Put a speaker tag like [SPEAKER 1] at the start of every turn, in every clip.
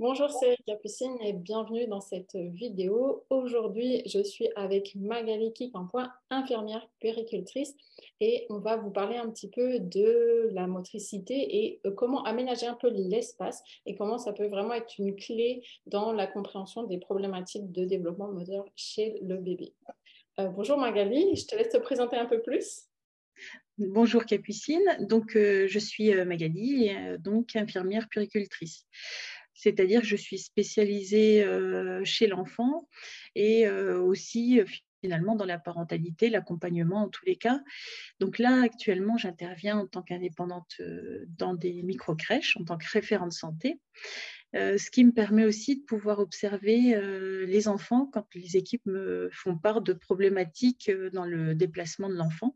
[SPEAKER 1] Bonjour, c'est Capucine et bienvenue dans cette vidéo. Aujourd'hui, je suis avec Magali Kicampoix, infirmière puéricultrice, et on va vous parler un petit peu de la motricité et comment aménager un peu l'espace et comment ça peut vraiment être une clé dans la compréhension des problématiques de développement moteur chez le bébé. Bonjour Magali, je te laisse te présenter un peu plus.
[SPEAKER 2] Bonjour Capucine, je suis Magali, donc infirmière puéricultrice. C'est-à-dire que je suis spécialisée chez l'enfant et aussi finalement dans la parentalité, l'accompagnement en tous les cas. Donc là, actuellement, j'interviens en tant qu'indépendante dans des micro-crèches, en tant que référente santé, ce qui me permet aussi de pouvoir observer les enfants quand les équipes me font part de problématiques dans le déplacement de l'enfant.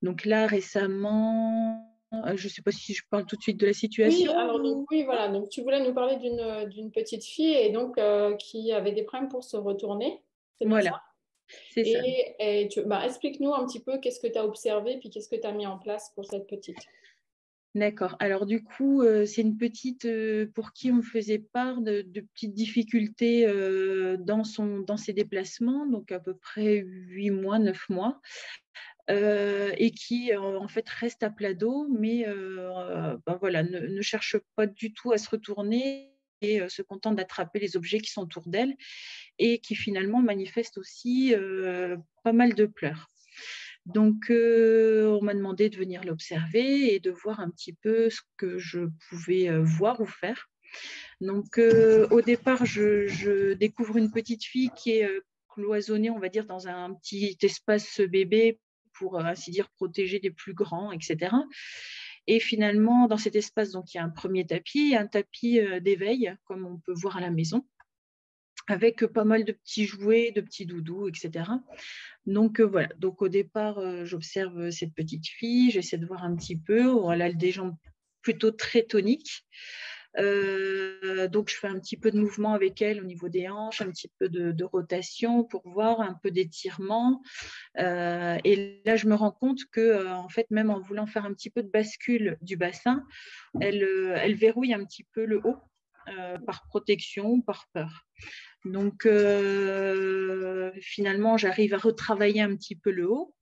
[SPEAKER 2] Donc là, récemment, je ne sais pas si je parle tout de suite de la
[SPEAKER 1] Oui,
[SPEAKER 2] situation.
[SPEAKER 1] alors donc oui, voilà. Donc tu voulais nous parler d'une petite fille et donc qui avait des problèmes pour se retourner. C'est bien ça?
[SPEAKER 2] Voilà, c'est ça.
[SPEAKER 1] Explique-nous un petit peu qu'est-ce que tu as observé puis qu'est-ce que tu as mis en place pour cette petite.
[SPEAKER 2] D'accord. Alors du coup, c'est une petite pour qui on faisait part de petites difficultés dans ses déplacements, donc à peu près 8 mois, 9 mois, et qui en fait reste à plat dos, mais voilà, ne cherche pas du tout à se retourner et se contente d'attraper les objets qui sont autour d'elle et qui finalement manifeste aussi pas mal de pleurs. Donc, on m'a demandé de venir l'observer et de voir un petit peu ce que je pouvais voir ou faire. Donc, au départ, je découvre une petite fille qui est cloisonnée, on va dire, dans un petit espace bébé pour ainsi dire protéger des plus grands, etc. Et finalement, dans cet espace, donc, il y a un premier tapis, un tapis d'éveil, comme on peut voir à la maison, avec pas mal de petits jouets, de petits doudous, etc. Donc voilà, donc au départ, j'observe cette petite fille, j'essaie de voir un petit peu. Elle a des jambes plutôt très toniques. Donc je fais un petit peu de mouvement avec elle au niveau des hanches, un petit peu de rotation pour voir, un peu d'étirement. Et là, je me rends compte que, en fait, même en voulant faire un petit peu de bascule du bassin, elle verrouille un petit peu le haut par protection, par peur. Donc, finalement, j'arrive à retravailler un petit peu le haut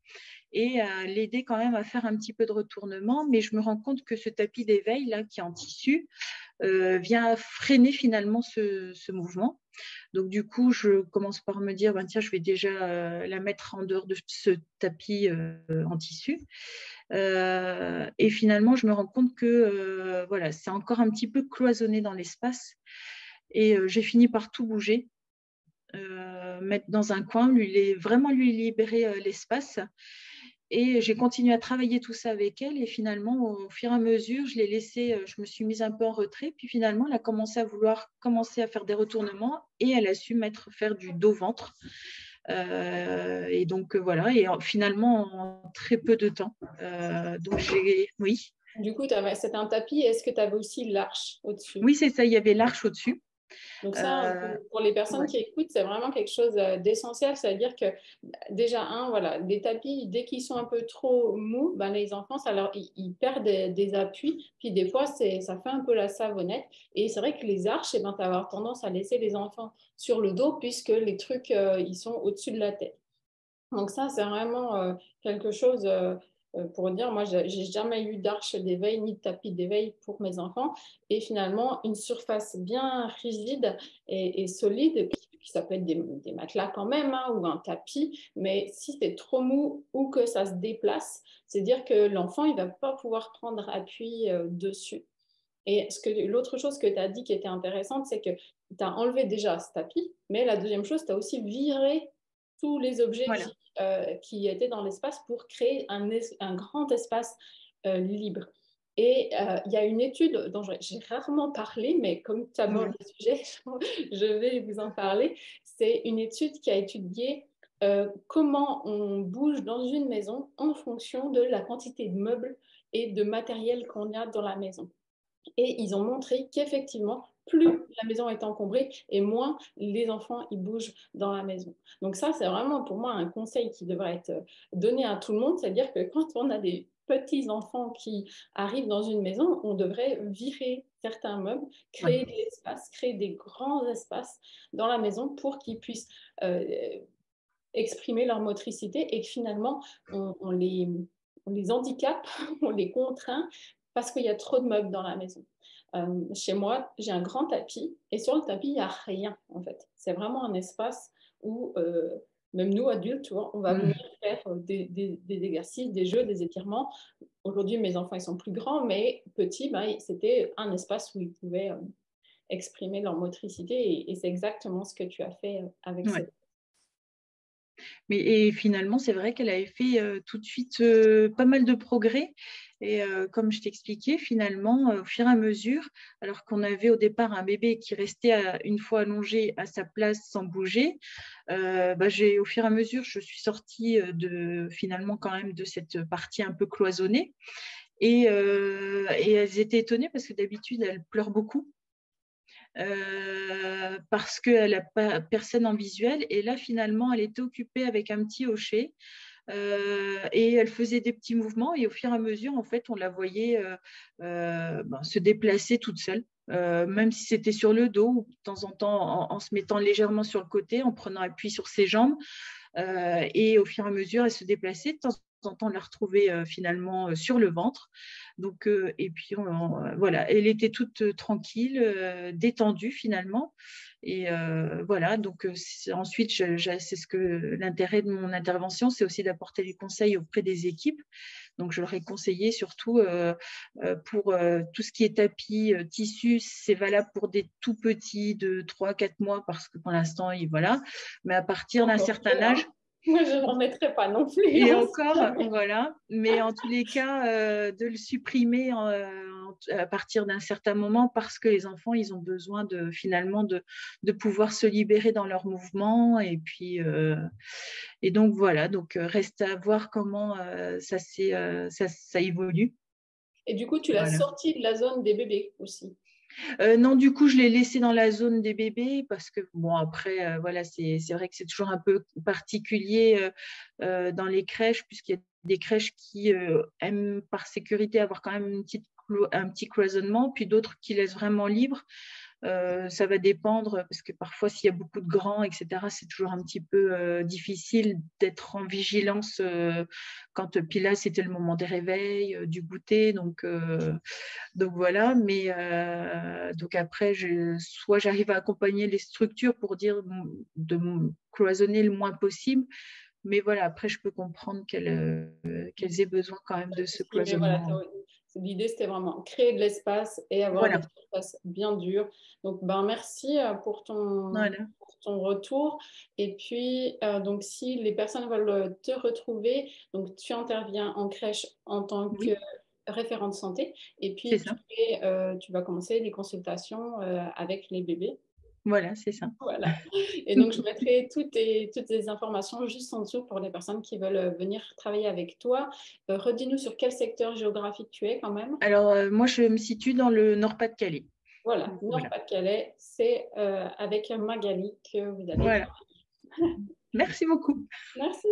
[SPEAKER 2] et à l'aider quand même à faire un petit peu de retournement. Mais je me rends compte que ce tapis d'éveil, là, qui est en tissu, vient freiner finalement ce mouvement. Donc, du coup, je commence par me dire, ben, tiens, je vais déjà la mettre en dehors de ce tapis en tissu. Et finalement, je me rends compte que voilà, c'est encore un petit peu cloisonné dans l'espace. Et j'ai fini par tout bouger, mettre dans un coin, vraiment lui libérer l'espace. Et j'ai continué à travailler tout ça avec elle. Et finalement, au fur et à mesure, je l'ai laissée, je me suis mise un peu en retrait. Puis finalement, elle a commencé à vouloir commencer à faire des retournements et elle a su faire du dos-ventre. Et donc, voilà. Et finalement, en très peu de temps. Oui.
[SPEAKER 1] Du coup, c'était un tapis. Est-ce que tu avais aussi l'arche au-dessus?
[SPEAKER 2] Oui, c'est ça. Il y avait l'arche au-dessus.
[SPEAKER 1] Donc ça,
[SPEAKER 2] Euh,
[SPEAKER 1] pour les personnes
[SPEAKER 2] ouais.
[SPEAKER 1] qui écoutent, c'est vraiment quelque chose d'essentiel. C'est-à-dire que déjà, voilà, des tapis, dès qu'ils sont un peu trop mous, ben, les enfants, ils perdent des appuis. Puis des fois, ça fait un peu la savonnette. Et c'est vrai que les arches, eh ben, tu vas avoir tendance à laisser les enfants sur le dos puisque les trucs, ils sont au-dessus de la tête. Donc ça, c'est vraiment quelque chose pour dire, moi, j'ai jamais eu d'arche d'éveil ni de tapis d'éveil pour mes enfants. Et finalement, une surface bien rigide et solide, ça peut être des matelas quand même, hein, ou un tapis, mais si c'est trop mou ou que ça se déplace, c'est dire que l'enfant, il va pas pouvoir prendre appui dessus. Et l'autre chose que tu as dit qui était intéressante, c'est que tu as enlevé déjà ce tapis, mais la deuxième chose, tu as aussi viré tous les objets
[SPEAKER 2] Voilà.
[SPEAKER 1] qui étaient dans l'espace pour créer un grand espace libre. Et il y a une étude dont j'ai rarement parlé, mais comme tu abordes
[SPEAKER 2] Mhm.
[SPEAKER 1] le sujet, je vais vous en parler. C'est une étude qui a étudié comment on bouge dans une maison en fonction de la quantité de meubles et de matériel qu'on a dans la maison. Et ils ont montré qu'effectivement, plus la maison est encombrée et moins les enfants ils bougent dans la maison. Donc ça, c'est vraiment pour moi un conseil qui devrait être donné à tout le monde, c'est-à-dire que quand on a des petits enfants qui arrivent dans une maison, on devrait virer certains meubles,
[SPEAKER 2] Ouais.
[SPEAKER 1] créer de l'espace, créer des grands espaces dans la maison pour qu'ils puissent exprimer leur motricité et que finalement, on les handicape, on les contraint parce qu'il y a trop de meubles dans la maison. Chez moi, j'ai un grand tapis et sur le tapis, il n'y a rien en fait. C'est vraiment un espace où même nous, adultes, tu vois, on va venir
[SPEAKER 2] Mm.
[SPEAKER 1] faire des exercices, des jeux, des étirements. Aujourd'hui, mes enfants, ils sont plus grands, mais petits, ben, c'était un espace où ils pouvaient exprimer leur motricité et c'est exactement ce que tu as fait avec
[SPEAKER 2] Ouais.
[SPEAKER 1] cette.
[SPEAKER 2] Et finalement, c'est vrai qu'elle avait fait tout de suite pas mal de progrès. Et comme je t'expliquais, finalement, au fur et à mesure, alors qu'on avait au départ un bébé qui restait une fois allongé à sa place sans bouger, au fur et à mesure, je suis sortie finalement quand même de cette partie un peu cloisonnée. Et elles étaient étonnées parce que d'habitude, elle pleure beaucoup. Parce qu'elle n'a pas personne en visuel. Et là, finalement, elle était occupée avec un petit hocher et elle faisait des petits mouvements. Et au fur et à mesure, en fait, on la voyait se déplacer toute seule. Même si c'était sur le dos ou de temps en temps en se mettant légèrement sur le côté, en prenant appui sur ses jambes. Et au fur et à mesure, elle se déplaçait. De temps en temps, on la retrouvait finalement sur le ventre. Donc, et puis, voilà, elle était toute tranquille, détendue finalement. Et voilà, donc ensuite, c'est ce que l'intérêt de mon intervention, c'est aussi d'apporter des conseils auprès des équipes. Donc, je leur ai conseillé surtout pour tout ce qui est tapis, tissu, c'est valable pour des tout petits de 3 4 mois parce que pour l'instant, voilà. Mais à partir d'un
[SPEAKER 1] Encore peu,
[SPEAKER 2] certain âge,
[SPEAKER 1] hein. Moi, je n'en mettrai pas non plus,
[SPEAKER 2] et
[SPEAKER 1] hein,
[SPEAKER 2] encore, voilà. Mais en tous les cas, de le supprimer à partir d'un certain moment parce que les enfants, ils ont besoin finalement de pouvoir se libérer dans leurs mouvements. Et puis, et donc voilà. Donc, reste à voir comment ça évolue.
[SPEAKER 1] Et du coup, tu l'as
[SPEAKER 2] Voilà.
[SPEAKER 1] sorti de la zone des bébés aussi.
[SPEAKER 2] Non, du coup, je l'ai laissé dans la zone des bébés parce que, bon, après, voilà, c'est vrai que c'est toujours un peu particulier dans les crèches, puisqu'il y a des crèches qui aiment par sécurité avoir quand même un petit cloisonnement, puis d'autres qui laissent vraiment libre. Ça va dépendre parce que parfois, s'il y a beaucoup de grands, etc., c'est toujours un petit peu difficile d'être en vigilance puis là, c'était le moment des réveils, du goûter. Donc voilà, mais donc après, soit j'arrive à accompagner les structures pour dire de cloisonner le moins possible, mais voilà, après, je peux comprendre qu'elles aient besoin quand même de ce
[SPEAKER 1] Mais voilà,
[SPEAKER 2] cloisonnement.
[SPEAKER 1] l'idée, c'était vraiment créer de l'espace et avoir des
[SPEAKER 2] Voilà,
[SPEAKER 1] espaces bien durs. Donc, ben, merci
[SPEAKER 2] voilà.
[SPEAKER 1] pour ton retour. Et puis, donc, si les personnes veulent te retrouver, donc tu interviens en crèche en tant que
[SPEAKER 2] Oui,
[SPEAKER 1] référente santé. Et
[SPEAKER 2] c'est
[SPEAKER 1] puis,
[SPEAKER 2] ça.
[SPEAKER 1] tu vas commencer les consultations avec les bébés.
[SPEAKER 2] Voilà, c'est ça.
[SPEAKER 1] Voilà. Et donc, je mettrai toutes tes informations juste en dessous pour les personnes qui veulent venir travailler avec toi. Redis-nous sur quel secteur géographique tu es quand même.
[SPEAKER 2] Alors, moi, je me situe dans le Nord-Pas-de-Calais.
[SPEAKER 1] Voilà,
[SPEAKER 2] Voilà.
[SPEAKER 1] Nord-Pas-de-Calais, c'est avec Magali que vous allez
[SPEAKER 2] Voilà.
[SPEAKER 1] travailler.
[SPEAKER 2] Merci beaucoup.
[SPEAKER 1] Merci.